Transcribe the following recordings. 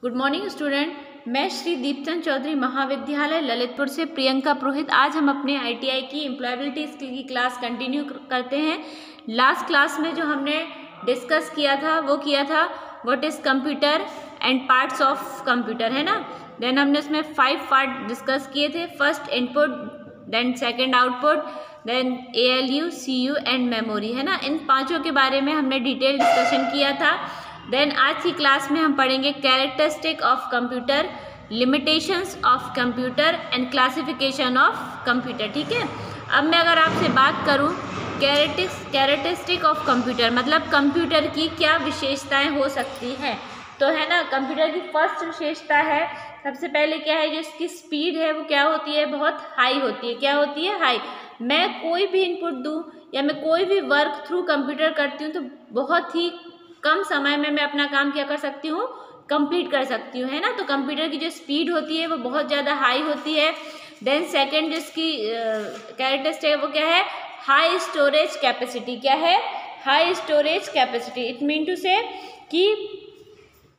Good morning student. मैं श्री दीपचंद चौधरी महाविद्यालय ललितपुर से प्रियंका पुरोहित। आज हम अपने आईटीआई की एम्प्लॉयबिलिटी स्किल की क्लास कंटिन्यू करते हैं। लास्ट क्लास में जो हमने डिस्कस किया था वो किया था what is computer and parts of computer, है ना। देन हमने उसमें 5 पार्ट डिस्कस किए थे। First input, then second output, then ALU, CU and memory, है ना। इन पाँचों के बारे में हमने डिटेल डिस्कशन किया था। देन आज की क्लास में हम पढ़ेंगे characteristic of computer, limitations of computer and classification of computer, ठीक है। अब मैं अगर आपसे बात करूं कैरेक्टरिस्टिक ऑफ कंप्यूटर मतलब कंप्यूटर की क्या विशेषताएं हो सकती हैं, तो है ना। कंप्यूटर की फर्स्ट विशेषता है, सबसे पहले क्या है, जो इसकी स्पीड है वो क्या होती है, बहुत हाई होती है। क्या होती है? हाई। मैं कोई भी इनपुट दूं या मैं कोई भी वर्क थ्रू कंप्यूटर करती हूँ तो बहुत ही कम समय में मैं अपना काम क्या कर सकती हूँ, कंप्लीट कर सकती हूँ, है ना। तो कंप्यूटर की जो स्पीड होती है वो बहुत ज़्यादा हाई होती है। देन सेकंड जिसकी कैरेक्टरिस्टिक है वो क्या है, हाई स्टोरेज कैपेसिटी। क्या है? High storage capacity. It mean to say कि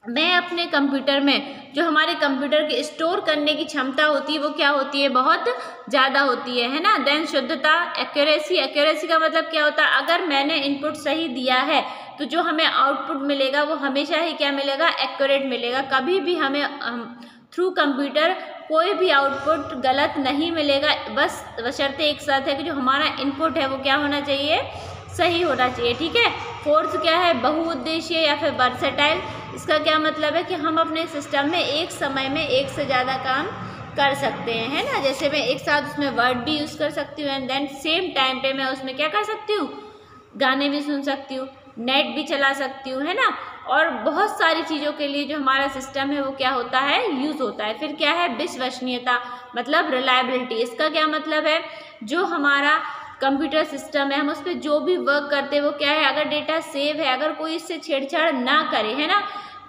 मैं अपने कंप्यूटर में जो हमारे कंप्यूटर के स्टोर करने की क्षमता होती है वो क्या होती है, बहुत ज़्यादा होती है ना। देन शुद्धता, एक्यूरेसी। एक्यूरेसी का मतलब क्या होता है, अगर मैंने इनपुट सही दिया है तो जो हमें आउटपुट मिलेगा वो हमेशा ही क्या मिलेगा, एक्यूरेट मिलेगा। कभी भी हमें थ्रू कंप्यूटर कोई भी आउटपुट गलत नहीं मिलेगा, बस बशर्ते एक साथ है कि जो हमारा इनपुट है वो क्या होना चाहिए, सही होना चाहिए, ठीक है। फोर्थ क्या है, बहुउद्देशीय या फिर वर्सेटाइल। इसका क्या मतलब है कि हम अपने सिस्टम में एक समय में एक से ज़्यादा काम कर सकते हैं, है ना। जैसे मैं एक साथ उसमें वर्ड भी यूज़ कर सकती हूँ एंड देन सेम टाइम पे मैं उसमें क्या कर सकती हूँ, गाने भी सुन सकती हूँ, नेट भी चला सकती हूँ, है ना। और बहुत सारी चीज़ों के लिए जो हमारा सिस्टम है वो क्या होता है, यूज़ होता है। फिर क्या है, विश्वसनीयता मतलब रिलायबिलिटी। इसका क्या मतलब है, जो हमारा कंप्यूटर सिस्टम है हम उस पर जो भी वर्क करते हैं वो क्या है, अगर डेटा सेव है, अगर कोई इससे छेड़छाड़ ना करे, है ना,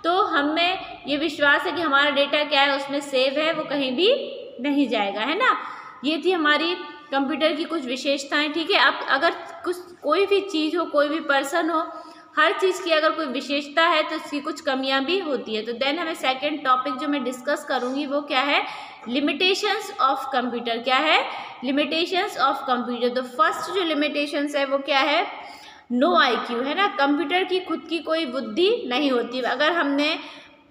तो हमें ये विश्वास है कि हमारा डेटा क्या है, उसमें सेव है, वो कहीं भी नहीं जाएगा, है ना। ये थी हमारी कंप्यूटर की कुछ विशेषताएं, ठीक है। अब अगर कोई भी चीज़ हो, कोई भी पर्सन हो, हर चीज़ की अगर कोई विशेषता है तो इसकी कुछ कमियां भी होती है। तो देन हमें सेकंड टॉपिक जो मैं डिस्कस करूंगी वो क्या है, लिमिटेशंस ऑफ कंप्यूटर। क्या है? Limitations of computer. तो फर्स्ट जो लिमिटेशंस है वो क्या है, नो IQ, है ना। कंप्यूटर की खुद की कोई बुद्धि नहीं होती। अगर हमने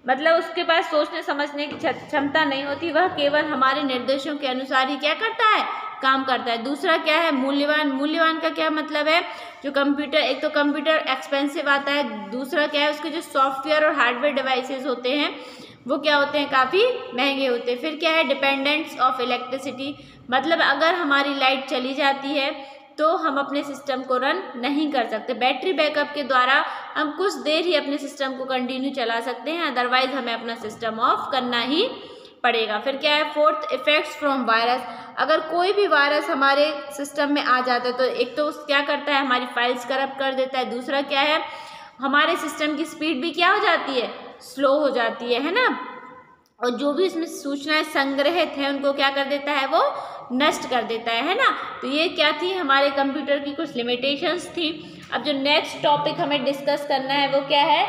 मतलब उसके पास सोचने समझने की क्षमता नहीं होती, वह केवल हमारे निर्देशों के अनुसार ही क्या करता है, काम करता है। दूसरा क्या है, मूल्यवान। मूल्यवान का क्या मतलब है, जो कंप्यूटर, एक तो कंप्यूटर एक्सपेंसिव आता है, दूसरा क्या है, उसके जो सॉफ्टवेयर और हार्डवेयर डिवाइसेस होते हैं वो क्या होते हैं, काफ़ी महंगे होते हैं। फिर क्या है, डिपेंडेंस ऑफ इलेक्ट्रिसिटी मतलब अगर हमारी लाइट चली जाती है तो हम अपने सिस्टम को रन नहीं कर सकते। बैटरी बैकअप के द्वारा हम कुछ देर ही अपने सिस्टम को कंटिन्यू चला सकते हैं, अदरवाइज हमें अपना सिस्टम ऑफ करना ही पड़ेगा। फिर क्या है, फोर्थ, इफेक्ट्स फ्रॉम वायरस। अगर कोई भी वायरस हमारे सिस्टम में आ जाता है तो एक तो क्या करता है, हमारी फाइल्स करप्ट कर देता है। दूसरा क्या है, हमारे सिस्टम की स्पीड भी क्या हो जाती है, स्लो हो जाती है ना। और जो भी इसमें सूचनाएं संग्रहित हैं उनको क्या कर देता है, वो नष्ट कर देता है ना। तो ये क्या थी, हमारे कंप्यूटर की कुछ लिमिटेशंस थी। अब जो नेक्स्ट टॉपिक हमें डिस्कस करना है वो क्या है,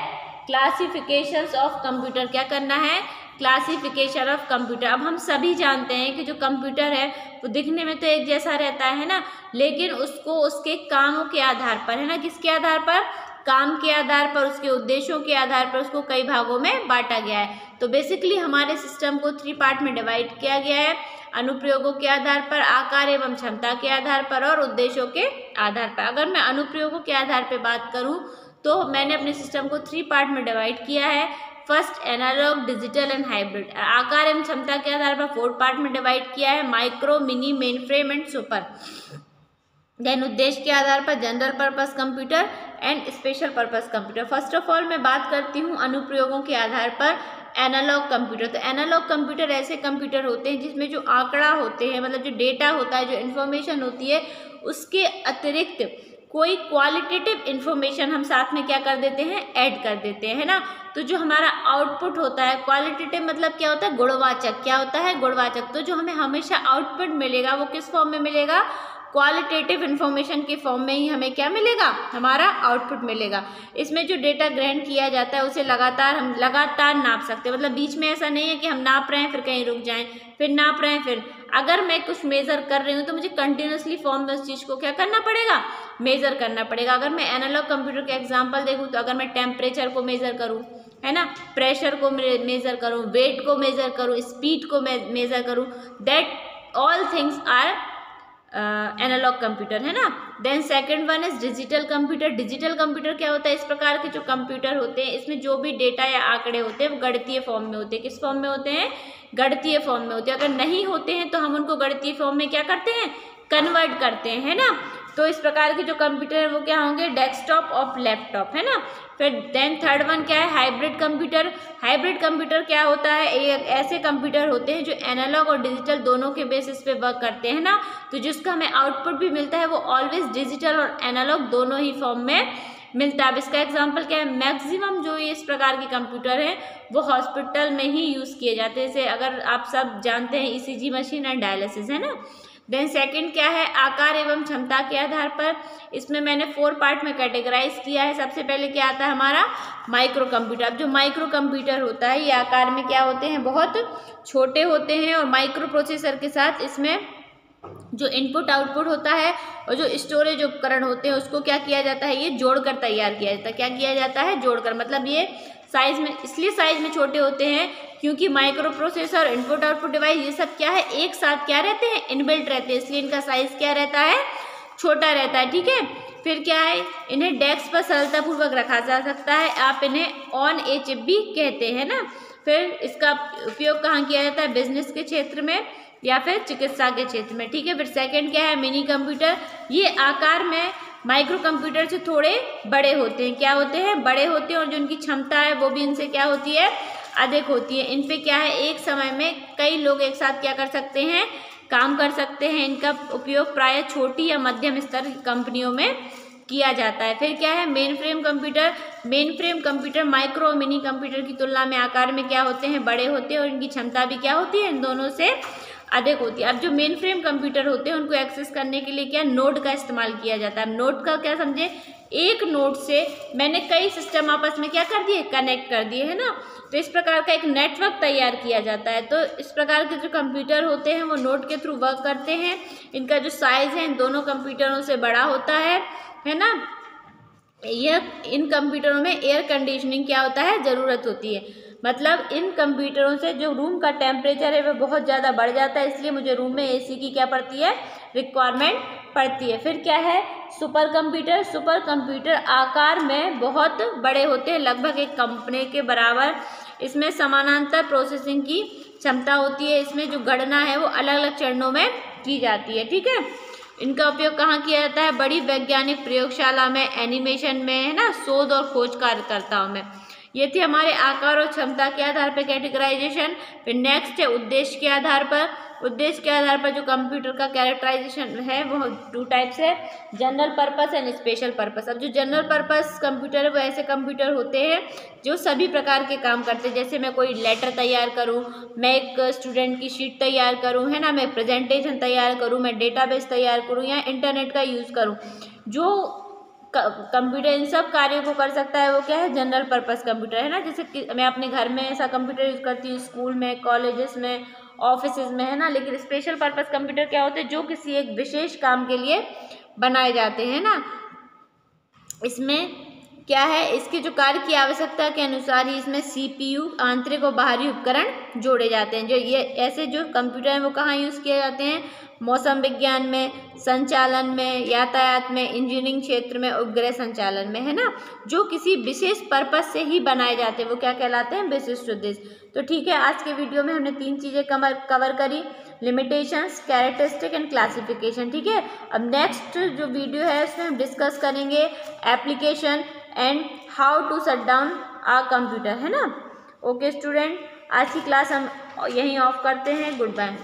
क्लासिफिकेशंस ऑफ कंप्यूटर। क्या करना है, क्लासिफिकेशन ऑफ कंप्यूटर। अब हम सभी जानते हैं कि जो कंप्यूटर है वो दिखने में तो एक जैसा रहता है ना, लेकिन उसको उसके कामों के आधार पर, है ना, किसके आधार पर, काम के आधार पर, उसके उद्देश्यों के आधार पर उसको कई भागों में बांटा गया है। तो बेसिकली हमारे सिस्टम को 3 पार्ट में डिवाइड किया गया है, अनुप्रयोगों के आधार पर, आकार एवं क्षमता के आधार पर और उद्देश्यों के आधार पर। अगर मैं अनुप्रयोगों के आधार पर बात करूं तो मैंने अपने सिस्टम को 3 पार्ट में डिवाइड किया है। First, analog, digital and hybrid. आकार एवं क्षमता के आधार पर 4 पार्ट में डिवाइड किया है, micro, mini, main frame and super. Then उद्देश्य के आधार पर general purpose computer and special purpose computer. First of all मैं बात करती हूँ अनुप्रयोगों के आधार पर एनालॉग कंप्यूटर। तो एनालॉग कंप्यूटर ऐसे कंप्यूटर होते हैं जिसमें जो आंकड़ा होते हैं, मतलब जो डेटा होता है, जो इन्फॉर्मेशन होती है, उसके अतिरिक्त कोई क्वालिटेटिव इन्फॉर्मेशन हम साथ में क्या कर देते हैं, ऐड कर देते हैं, है ना। तो जो हमारा आउटपुट होता है, क्वालिटेटिव मतलब क्या होता है, गुणवाचक। क्या होता है, गुणवाचक। तो जो हमें हमेशा आउटपुट मिलेगा वो किस फॉर्म में मिलेगा, क्वालिटेटिव इन्फॉर्मेशन के फॉर्म में ही हमें क्या मिलेगा, हमारा आउटपुट मिलेगा। इसमें जो डेटा ग्रहण किया जाता है उसे हम लगातार नाप सकते हैं, मतलब बीच में ऐसा नहीं है कि हम नाप रहे हैं फिर कहीं रुक जाएं, फिर नाप रहे हैं, फिर अगर मैं कुछ मेज़र कर रही हूँ तो मुझे कंटिन्यूसली फॉर्म में उस चीज़ को क्या करना पड़ेगा, मेज़र करना पड़ेगा। अगर मैं एनालॉग कंप्यूटर के एग्जाम्पल देखूँ तो अगर मैं टेम्परेचर को मेज़र करूँ, है ना, प्रेशर को मेज़र करूँ, वेट को मेज़र करूँ, स्पीड को मेज़र करूँ, that all things are analog computer, है ना। Then second one is digital computer. Digital computer क्या होता है, इस प्रकार के जो कंप्यूटर होते हैं इसमें जो भी डेटा या आंकड़े होते हैं वो गणितीय फॉर्म में होते हैं। किस फॉर्म में होते हैं, गणितीय फॉर्म में होते हैं। अगर नहीं होते हैं तो हम उनको गणितीय फॉर्म में क्या करते हैं, कन्वर्ट करते हैं, है ना। तो इस प्रकार के जो कंप्यूटर है वो क्या होंगे, डेस्कटॉप और लैपटॉप, है ना। फिर देन थर्ड वन क्या है, हाइब्रिड कंप्यूटर। हाइब्रिड कंप्यूटर क्या होता है, एक ऐसे कंप्यूटर होते हैं जो एनालॉग और डिजिटल दोनों के बेसिस पे वर्क करते हैं ना, तो जिसका हमें आउटपुट भी मिलता है वो ऑलवेज डिजिटल और एनालॉग दोनों ही फॉर्म में मिलता है। अब इसका एग्जाम्पल क्या है, मैक्सिमम जो इस प्रकार के कंप्यूटर हैं वो हॉस्पिटल में ही यूज़ किए जाते हैं, जैसे अगर आप सब जानते हैं ECG मशीन एंड डायलिसिस, है ना। देन सेकंड क्या है, आकार एवं क्षमता के आधार पर, इसमें मैंने 4 पार्ट में कैटेगराइज किया है। सबसे पहले क्या आता है हमारा माइक्रो कंप्यूटर। अब जो माइक्रो कंप्यूटर होता है ये आकार में क्या होते हैं, बहुत छोटे होते हैं, और माइक्रो प्रोसेसर के साथ इसमें जो इनपुट आउटपुट होता है और जो स्टोरेज उपकरण होते हैं उसको क्या किया जाता है, ये जोड़कर तैयार किया जाता है। क्या किया जाता है, जोड़कर, मतलब ये साइज में, इसलिए साइज में छोटे होते हैं क्योंकि micro processor, input output device, ये सब क्या है, एक साथ क्या रहते हैं, इनबिल्ट रहते हैं, इसलिए इनका साइज क्या रहता है, छोटा रहता है, ठीक है। फिर क्या है, इन्हें डेस्क पर सरलतापूर्वक रखा जा सकता है, आप इन्हें ऑन ए चिप भी कहते हैं ना। फिर इसका उपयोग कहाँ किया जाता है, बिजनेस के क्षेत्र में या फिर चिकित्सा के क्षेत्र में, ठीक है। फिर सेकंड क्या है, मिनी कंप्यूटर। ये आकार में माइक्रो कंप्यूटर से थोड़े बड़े होते हैं, क्या होते हैं, बड़े होते हैं, और जो उनकी क्षमता है वो भी इनसे क्या होती है, अधिक होती है। इन पे क्या है, एक समय में कई लोग एक साथ क्या कर सकते हैं, काम कर सकते हैं। इनका उपयोग प्रायः छोटी या मध्यम स्तर की कंपनियों में किया जाता है। फिर क्या है, main frame computer. Main frame computer micro और मिनी कंप्यूटर की तुलना में आकार में क्या होते हैं, बड़े होते हैं, और इनकी क्षमता भी क्या होती है, इन दोनों से अधिक होती है। अब जो मेन फ्रेम कंप्यूटर होते हैं उनको एक्सेस करने के लिए क्या, नोड का इस्तेमाल किया जाता है। नोड का क्या समझे, एक नोड से मैंने कई सिस्टम आपस में क्या कर दिए, कनेक्ट कर दिए, है ना। तो इस प्रकार का एक नेटवर्क तैयार किया जाता है। तो इस प्रकार के जो कंप्यूटर होते हैं वो नोड के थ्रू वर्क करते हैं। इनका जो साइज है इन दोनों कंप्यूटरों से बड़ा होता है ना। यह इन कंप्यूटरों में एयर कंडीशनिंग क्या होता है, ज़रूरत होती है, मतलब इन कंप्यूटरों से जो रूम का टेम्परेचर है वो बहुत ज़्यादा बढ़ जाता है, इसलिए मुझे रूम में AC की क्या पड़ती है, रिक्वायरमेंट पड़ती है। फिर क्या है, सुपर कंप्यूटर। सुपर कंप्यूटर आकार में बहुत बड़े होते हैं, लगभग एक कंपनी के बराबर। इसमें समानांतर प्रोसेसिंग की क्षमता होती है, इसमें जो गणना है वो अलग अलग चरणों में की जाती है, ठीक है। इनका उपयोग कहाँ किया जाता है, बड़ी वैज्ञानिक प्रयोगशाला में, एनिमेशन में, है ना, शोध और खोज कार्यकर्ताओं में। ये थी हमारे आकार और क्षमता के आधार पर कैटेगराइजेशन। फिर नेक्स्ट है उद्देश्य के आधार पर। उद्देश्य के आधार पर जो कंप्यूटर का कैरेक्टराइजेशन है वो 2 टाइप्स है, general purpose and special purpose. अब जो जनरल पर्पस कंप्यूटर है वो ऐसे कंप्यूटर होते हैं जो सभी प्रकार के काम करते हैं, जैसे मैं कोई लेटर तैयार करूं, मैं एक स्टूडेंट की शीट तैयार करूं, है ना, मैं प्रेजेंटेशन तैयार करूं, मैं डेटाबेस तैयार करूं या इंटरनेट का यूज़ करूं। जो कंप्यूटर इन सब कार्यों को कर सकता है वो क्या है, जनरल पर्पस कंप्यूटर, है ना। जैसे कि मैं अपने घर में ऐसा कंप्यूटर यूज़ करती हूँ, स्कूल में, कॉलेजेस में, ऑफिसेज में, है ना। लेकिन स्पेशल पर्पस कंप्यूटर क्या होते हैं, जो किसी एक विशेष काम के लिए बनाए जाते हैं ना। इसमें क्या है, इसके जो कार्य की आवश्यकता के अनुसार ही इसमें CPU, आंतरिक और बाहरी उपकरण जोड़े जाते हैं। जो ये ऐसे जो कंप्यूटर हैं वो कहाँ यूज़ किए जाते हैं, मौसम विज्ञान में, संचालन में, यातायात में, इंजीनियरिंग क्षेत्र में, उपग्रह संचालन में, है ना। जो किसी विशेष पर्पस से ही बनाए जाते हैं वो क्या कहलाते हैं, विशिष्ट उद्देश्य। तो ठीक है, आज के वीडियो में हमने 3 चीज़ें कवर करी, लिमिटेशंस, कैरेक्टरिस्टिक एंड क्लासिफिकेशन, ठीक है। अब नेक्स्ट जो वीडियो है उसमें हम डिस्कस करेंगे application and how to shut down a computer, है ना। ओके स्टूडेंट, आज की क्लास हम यहीं ऑफ करते हैं। Good bye.